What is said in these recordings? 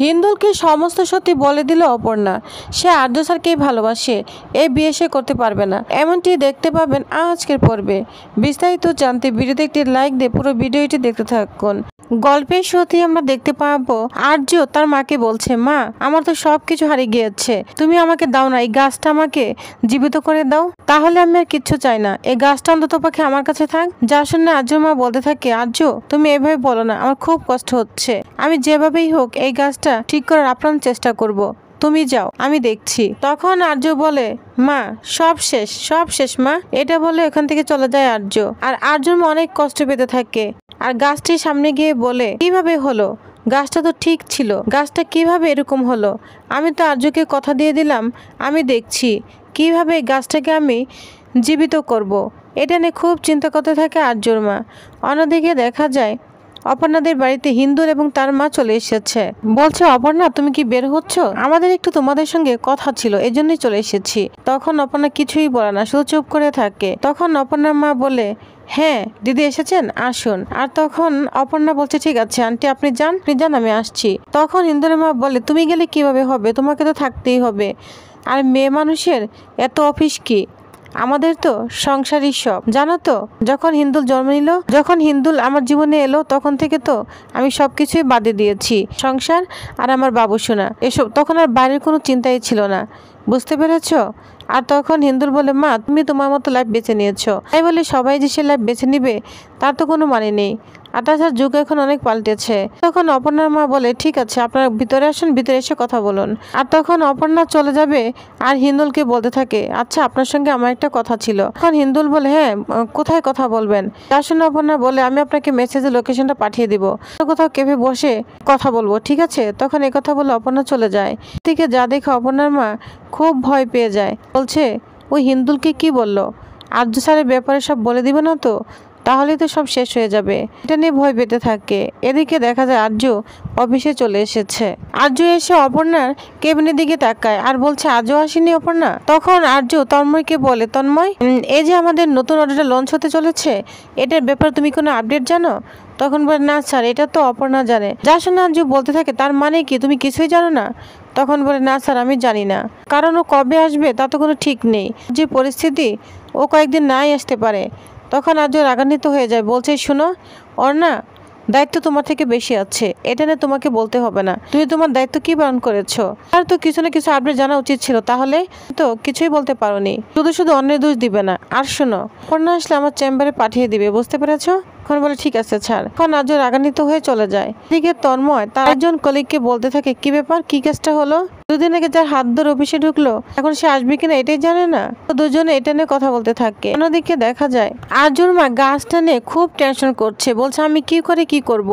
হিন্দুলকে সমস্ত সত্যি বলে দিল অপর্ণা। সে আর্য স্যারকেই ভালোবাসে, এই বিয়ে সে করতে পারবে না। এমনটি দেখতে পাবেন আজকের পর্বে। বিস্তারিত জানতে ভিডিওতে একটি লাইক দিয়ে পুরো ভিডিওটি দেখতে থাকুন। গল্পের শুরুতে আমরা দেখতে পাবো আর্য তার মাকে বলছে, মা আমার তো সবকিছু হারিয়ে গিয়েছে, তুমি আমাকে দাও না, এই গাছটা আমাকে জীবিত করে দাও, তাহলে আমি আর কিচ্ছু চাই না, এই গাছটা অন্তত পক্ষে আমার কাছে থাক। যা শুনে আর্যর মা বলতে থাকে, আর্য তুমি এভাবে বলো না, আমার খুব কষ্ট হচ্ছে, আমি যেভাবেই হোক এই গাছটা ঠিক করার আপ্রাণ চেষ্টা করব, তুমি যাও আমি দেখছি। তখন আর্য বলে, মা সব শেষ মা, এটা বলে এখান থেকে চলে যায় আর্য। আর আর্যর মা অনেক কষ্ট পেতে থাকে। আর গাছটির সামনে গিয়ে বলে, কিভাবে হলো, গাছটা তো ঠিক ছিল, গাছটা কিভাবে এরকম হলো, আমি তো আর্যকে কথা দিয়ে দিলাম, আমি দেখছি কিভাবে গাছটাকে আমি জীবিত করব। এটা নিয়ে খুব চিন্তা করতে থাকে আর্যর মা। অন্যদিকে দেখা যায় অপর্ণাদের বাড়িতে হিন্দুল এবং তার মা চলে এসেছে। বলছে, অপর্ণা তুমি কি বের হচ্ছ, আমাদের একটু তোমাদের সঙ্গে কথা ছিল, এজন্যই চলে এসেছি। তখন অপর্ণা কিছুই বলে না, শুধু চুপ করে থাকে। তখন অপর্ণার মা বলে, হ্যাঁ দিদি এসেছেন, আসুন। আর তখন অপর্ণা বলছে, ঠিক আছে আন্টি আপনি যান আমি আসছি। তখন হিন্দুলের মা বলে, তুমি গেলে কিভাবে হবে, তোমাকে তো থাকতেই হবে, আর মেয়ে মানুষের এত অফিস কি, আমাদের তো সংসারই সব, জানো তো। যখন হিন্দুল জন্ম নিল, যখন হিন্দুল আমার জীবনে এলো, তখন থেকে তো আমি সবকিছুই বাদে দিয়েছি, সংসার আর আমার বাবুসোনা এসব, তখন আর বাইরের কোনো চিন্তাই ছিল না, বুঝতে পেরেছ। আর তখন হিন্দুল বলে, মা তুমি তোমার মতো লাইফ বেছে নিয়েছো, তাই বলে সবাই যে সে লাইফ বেছে নিবে তার তো কোনো মানে নেই, আর তাছাড়া যুগ এখন অনেক পাল্টেছে। তখন অপর্ণার মা বলে, ঠিক আছে আপনারা ভিতরে আসুন, ভিতরে এসে কথা বলুন। আর তখন অপর্ণা চলে যাবে আর হিন্দুলকে বলতে থাকে, আচ্ছা আপনার সঙ্গে আমার একটা কথা ছিল। তখন হিন্দুল বলে, হ্যাঁ কোথায় কথা বলবেন। তার শুনে অপর্ণা বলে, আমি আপনাকে মেসেজের লোকেশনটা পাঠিয়ে দিব, কোথাও কেঁপে বসে কথা বলবো, ঠিক আছে। তখন এই কথা বলে অপর্ণা চলে যায়। এদিকে যা দেখে অপর্ণার মা খুব ভয় পেয়ে যায়, বলছে ওই হিন্দুলকে কি বললো, আর্য স্যারের ব্যাপারে সব বলে দিবে না তো, তাহলে তো সব শেষ হয়ে যাবে, এটা নিয়ে ভয় পেতে থাকে। এদিকে দেখা যায় আর্য অফিসে চলে এসেছে। আর্য এসে অপর্ণার কেবিনের দিকে তাকায় আর বলছে, আজও আসেনি অপর্ণা। তখন আর্য তন্ময়কে বলে, তন্ময় এই যে আমাদের নতুন অর্ডারটা লঞ্চ হতে চলেছে, এটার ব্যাপারে তুমি কোনো আপডেট জানো। তখন বলে, না স্যার এটা তো অপর্ণা জানে। যা শুনে আর্য বলতে থাকে, তার মানে কি তুমি কিছুই জানো না। তখন বলে, না স্যার আমি জানি না, কারণ ও কবে আসবে তা তো কোনো ঠিক নেই, যে পরিস্থিতি ও কয়েকদিন নাই আসতে পারে। তখন আর্য রাগান্বিত হয়ে যায়, বলছে, শুনো অর্ণা, দায়িত্ব তোমার থেকে বেশি আছে, এটা নিয়ে তোমাকে বলতে হবে না, তুমি তোমার দায়িত্ব কি পালন করেছো, আর তো কিছু না কিছু আপডেট জানা উচিত ছিল, তাহলে তো কিছুই বলতে পারোনি, শুধু অন্যের দোষ দিবে না। আর শোনো, অর্ণা আসলে আমার চেম্বারে পাঠিয়ে দিবে, বুঝতে পেরেছো। এখন বলে, ঠিক আছে ছাড়। এখন আর্য রাগান্বিত হয়ে চলে যায়। এদিকে তন্ময় তার একজন কলিগকে বলতে থাকে, কি ব্যাপার, কি কেসটা হলো, দুদিন আগে যার হাত ধরে অফিসে ঢুকলো, এখন সে আসবে কিনা এটাই জানে না। তো দুজনে এটা নিয়ে কথা বলতে থাকে। অন্যদিকে দেখা যায় আর্যর মা গাছটা নিয়ে খুব টেনশন করছে, বলছে আমি কি করে কি করব,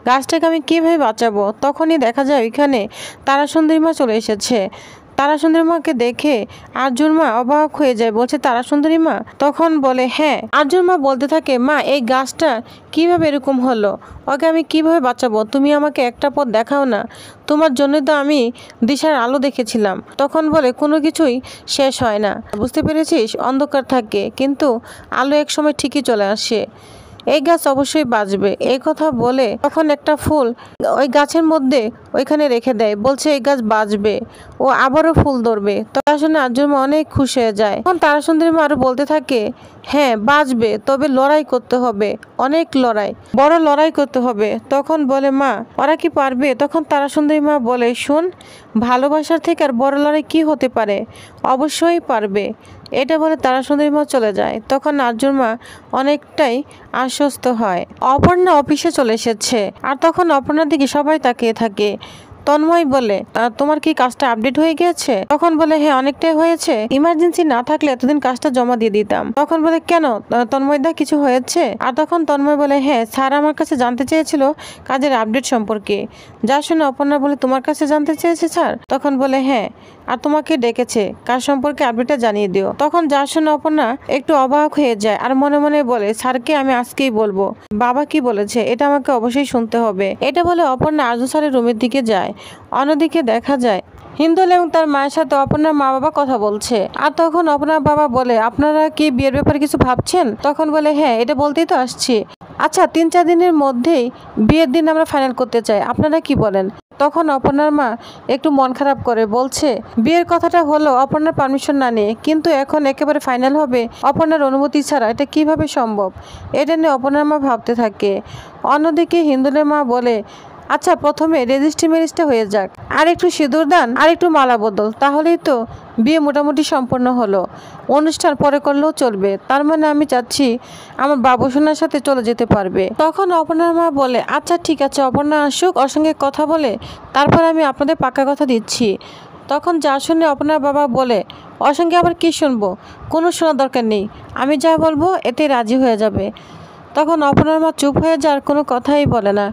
গাছটাকে আমি কিভাবে বাঁচাবো। তখনই দেখা যায় ওইখানে তারাসুন্দরী মা চলে এসেছে। তারাসুন্দরী মাকে দেখে আর্যর মা অবাক হয়ে যায়, বলছে, তারাসুন্দরী মা। তখন বলে, হ্যাঁ। আর্যর মা বলতে থাকে, মা এই গাছটা কিভাবে এরকম হলো, ওকে আমি কিভাবে বাঁচাবো, তুমি আমাকে একটা পথ দেখাও না, তোমার জন্য তো আমি দিশার আলো দেখেছিলাম। তখন বলে, কোনো কিছুই শেষ হয় না, বুঝতে পেরেছিস, অন্ধকার থাকে কিন্তু আলো এক সময় ঠিকই চলে আসে, এই গাছ অবশ্যই বাঁচবে। এই কথা বলে তখন একটা ফুল ওই গাছের মধ্যে ওইখানে রেখে দেয়, বলছে এই গাছ বাঁচবে, ও আবারও ফুল ধরবে। তার শুনে আর্যর মা অনেক খুশি হয়ে যায়। তখন তারাসুন্দরী মা আরো বলতে থাকে, হ্যাঁ বাঁচবে, তবে লড়াই করতে হবে, অনেক লড়াই, বড় লড়াই করতে হবে। তখন বলে, মা ওরা কি পারবে। তখন তারাসুন্দরী মা বলে, শুন, ভালোবাসার থেকে আর বড় লড়াই কি হতে পারে, অবশ্যই পারবে। এটা বলে তারাসুন্দরী মা চলে যায়। তখন আর্যর মা অনেকটাই আশ্বস্ত হয়। অপর্ণা অফিসে চলে এসেছে আর তখন অপর্ণার দিকে সবাই তাকিয়ে থাকে। তন্ময় বলে, তোমার কি কাজটা আপডেট হয়ে গিয়েছে। তখন বলে, হ্যাঁ অনেকটাই হয়েছে, ইমার্জেন্সি না থাকলে এতদিন কাজটা জমা দিয়ে দিতাম। তখন বলে, কেন তন্ময়দা কিছু হয়েছে। আর তখন তন্ময় বলে, হ্যাঁ স্যার আমার কাছে জানতে চেয়েছিল কাজের আপডেট সম্পর্কে। যা শুনে অপর্ণা বলে, তোমার কাছে জানতে চেয়েছে স্যার। তখন বলে, হ্যাঁ, আর তোমাকে ডেকেছে, কাজ সম্পর্কে আপডেটটা জানিয়ে দিও। তখন যা শুনে অপর্ণা একটু অবাক হয়ে যায় আর মনে মনে বলে, স্যারকে আমি আজকেই বলবো, বাবা কি বলেছে এটা আমাকে অবশ্যই শুনতে হবে। এটা বলে অপর্ণা আর্য স্যারের রুমের দিকে যায়। অন্যদিকে দেখা যায় হিন্দুল এবং তার মায়ের সাথে অপর্ণার মা বাবা কথা বলছে। আর তখন অপর্ণার বাবা বলে, আপনারা কি বিয়ের ব্যাপারে কিছু ভাবছেন। তখন বলে, হ্যাঁ এটা বলতেই তো আসছি, আচ্ছা 3-4 দিনের মধ্যেই বিয়ের দিন আমরা ফাইনাল করতে চাই, আপনারা কি বলেন। তখন অপর্ণার মা একটু মন খারাপ করে বলছে, বিয়ের কথাটা হলো অপর্ণার পারমিশন না নিয়ে, কিন্তু এখন একেবারে ফাইনাল হবে অপর্ণার অনুমতি ছাড়া, এটা কিভাবে সম্ভব? এটা নিয়ে অপর্ণার মা ভাবতে থাকে। অন্যদিকে হিন্দুলের মা বলে, আচ্ছা প্রথমে রেজিস্ট্রি ম্যারেজটা হয়ে যাক, আর একটু সিঁদুর দান আর একটু মালা বদল, তাহলেই তো বিয়ে মোটামুটি সম্পন্ন হলো। অনুষ্ঠান পরে করলেও চলবে, তার মানে আমি চাচ্ছি আমার বাবুসোনার সাথে চলে যেতে পারবে। তখন অপর্ণার মা বলে, আচ্ছা ঠিক আছে, অপর্ণা আসুক, ওর সঙ্গে কথা বলে তারপর আমি আপনাদের পাকা কথা দিচ্ছি। তখন যা শুনে অপর্ণার বাবা বলে, ওর সঙ্গে আবার কী শুনবো? কোনো শোনার দরকার নেই, আমি যা বলবো এতে রাজি হয়ে যাবে। তখন অপর্ণার মা চুপ হয়ে যায়, আর কোনো কথাই বলে না।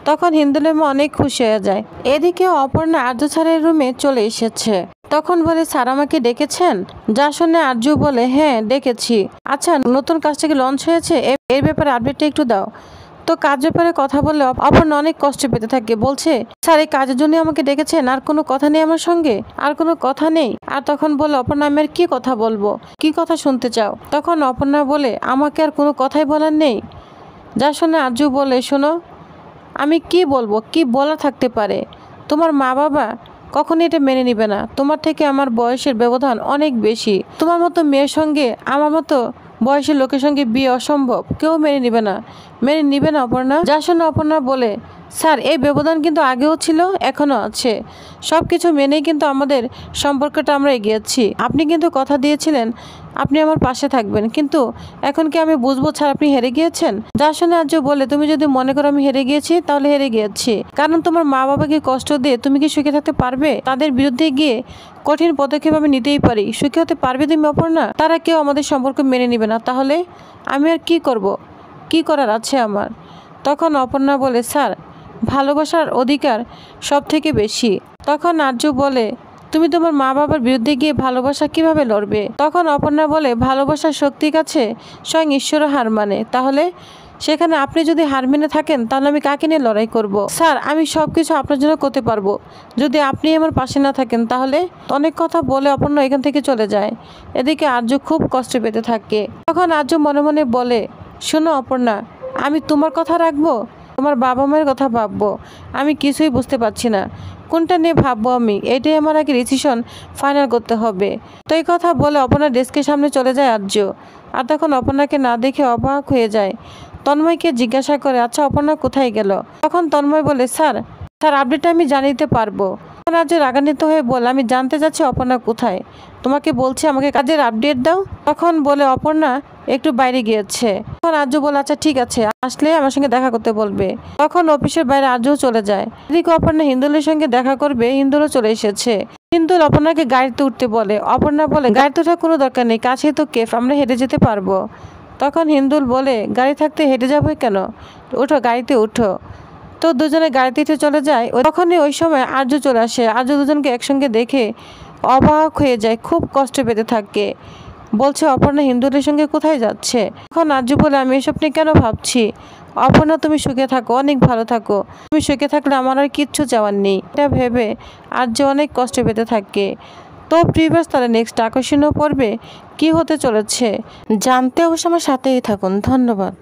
তখন হিন্দুলের মা অনেক খুশি হয়ে যায়। এদিকে অপর্ণা আর্য স্যারের রুমে চলে এসেছে। তখন বলে, স্যার আমাকে ডেকেছেন? যা শুনে আর্য বলে, হ্যাঁ ডেকেছি। আচ্ছা নতুন কাজটা কি লঞ্চ হয়েছে, এর ব্যাপারে আপডেটটা একটু দাও। তো কাজ ব্যাপারে কথা বললে অপর্ণা অনেক কষ্ট পেতে থাকে, বলছে, স্যার এই কাজের জন্য আমাকে ডেকেছেন, আর কোনো কথা নেই আমার সঙ্গে? আর কোনো কথা নেই? আর তখন বলে, অপর্ণা আমি আর কি কথা বলবো, কি কথা শুনতে চাও? তখন অপর্ণা বলে, আমাকে আর কোনো কথাই বলার নেই। যা শুনে আর্য বলে, শোনো আমি কি বলবো, কি বলা থাকতে পারে? তোমার মা বাবা কখনো এটা মেনে নিবে না। তোমার থেকে আমার বয়সের ব্যবধান অনেক বেশি। তোমার মতো মেয়ের সঙ্গে আমার মতো বয়সের লোকের সঙ্গে বিয়ে অসম্ভব, কেউ মেনে নিবে না। মেনে নিবে না অপর্ণা? যা শুনে অপর্ণা বলে, স্যার এই ব্যবধান কিন্তু আগেও ছিল, এখনও আছে। সব কিছু মেনেই কিন্তু আমাদের সম্পর্কটা আমরা এগিয়েছি। আপনি কিন্তু কথা দিয়েছিলেন আপনি আমার পাশে থাকবেন, কিন্তু এখন কি আমি বুঝবো স্যার আপনি হেরে গিয়েছেন? যা শুনে আর্য বলে, তুমি যদি মনে করো আমি হেরে গিয়েছি তাহলে হেরে গিয়েছি, কারণ তোমার মা বাবাকে কষ্ট দিয়ে তুমি কি সুখে থাকতে পারবে? তাদের বিরুদ্ধে গিয়ে কঠিন পদক্ষেপ আমি নিতেই পারি, সুখী হতে পারবে তুমি অপর্ণা? তারা কেউ আমাদের সম্পর্ক মেনে নিবে না, তাহলে আমি আর কি করব? কি করার আছে আমার? তখন অপর্ণা বলে, স্যার ভালোবাসার অধিকার সব থেকে বেশি। তখন আর্য বলে, তুমি তোমার মা বাবার বিরুদ্ধে গিয়ে ভালোবাসা কিভাবে লড়বে? তখন অপর্ণা বলে, ভালোবাসার শক্তির কাছে স্বয়ং ঈশ্বরও হার মানে, তাহলে সেখানে আপনি যদি হার মেনে থাকেন তাহলে আমি কাকে নিয়ে লড়াই করব? স্যার আমি সব কিছু আপনার জন্য করতে পারবো, যদি আপনি আমার পাশে না থাকেন তাহলে। অনেক কথা বলে অপর্ণা এখান থেকে চলে যায়। এদিকে আর্য খুব কষ্ট পেতে থাকে। তখন আর্য মনে মনে বলে, শোনো অপর্ণা, আমি তোমার কথা রাখবো, তোমার বাবা মায়ের কথা ভাববো, আমি কিছুই বুঝতে পারছি না কোনটা নিয়ে ভাববো আমি। এটাই আমার আগে ডিসিশন ফাইনাল করতে হবে। তো এই কথা বলে অপর্ণা ডেস্কের সামনে চলে যায় আর্য। আর তখন অপর্ণাকে না দেখে অবাক হয়ে যায়। তন্ময়কে জিজ্ঞাসা করে, আচ্ছা অপর্ণা কোথায় গেল? তখন তন্ময় বলে, স্যার আপডেটটা আমি জানিয়ে দিতে পারবো। তখন আর্য রাগান্বিত হয়ে বলে, আমি জানতে চাচ্ছি অপর্ণা কোথায়, তোমাকে বলছি আমাকে কাজের আপডেট দাও। তখন বলে, অপর্ণা একটু বাইরে গিয়েছে। তখন আর্য বলে, আচ্ছা ঠিক আছে, আসলে আমার সঙ্গে দেখা করতে বলবে। তখন অফিসের বাইরে আর্যও চলে যায়। এদিকে অপর্ণা হিন্দুলের সঙ্গে দেখা করবে, হিন্দুলও চলে এসেছে। হিন্দুল অপর্ণাকে গাড়িতে উঠতে বলে। অপর্ণা বলে, গাড়িতে ওঠার কোনো দরকার নেই, কাছেই তো কেফ, আমরা হেঁটে যেতে পারবো। তখন হিন্দুল বলে, গাড়ি থাকতে হেঁটে যাবে কেন, ওঠো গাড়িতে উঠো। তো দুজনে গাড়িতে উঠে চলে যায়। তখনই ওই সময় আর্য চলে আসে। আর্য দুজনকে একসঙ্গে দেখে অবাক হয়ে যায়, খুব কষ্ট পেতে থাকে, বলছে, অপর্ণা হিন্দুলের সঙ্গে কোথায় যাচ্ছে? তখন আর্য বলে, আমি এসব নিয়ে কেন ভাবছি? অপর্ণা তুমি সুখে থাকো, অনেক ভালো থাকো, তুমি সুখে থাকলে আমার আর কিচ্ছু চাওয়ার নেই। এটা ভেবে আর্য অনেক কষ্ট পেতে থাকে। তো প্রিভিয়াস তাহলে নেক্সট আকর্ষণীয় পর্বে কি হতে চলেছে জানতে অবশ্য আমার সাথেই থাকুন। ধন্যবাদ।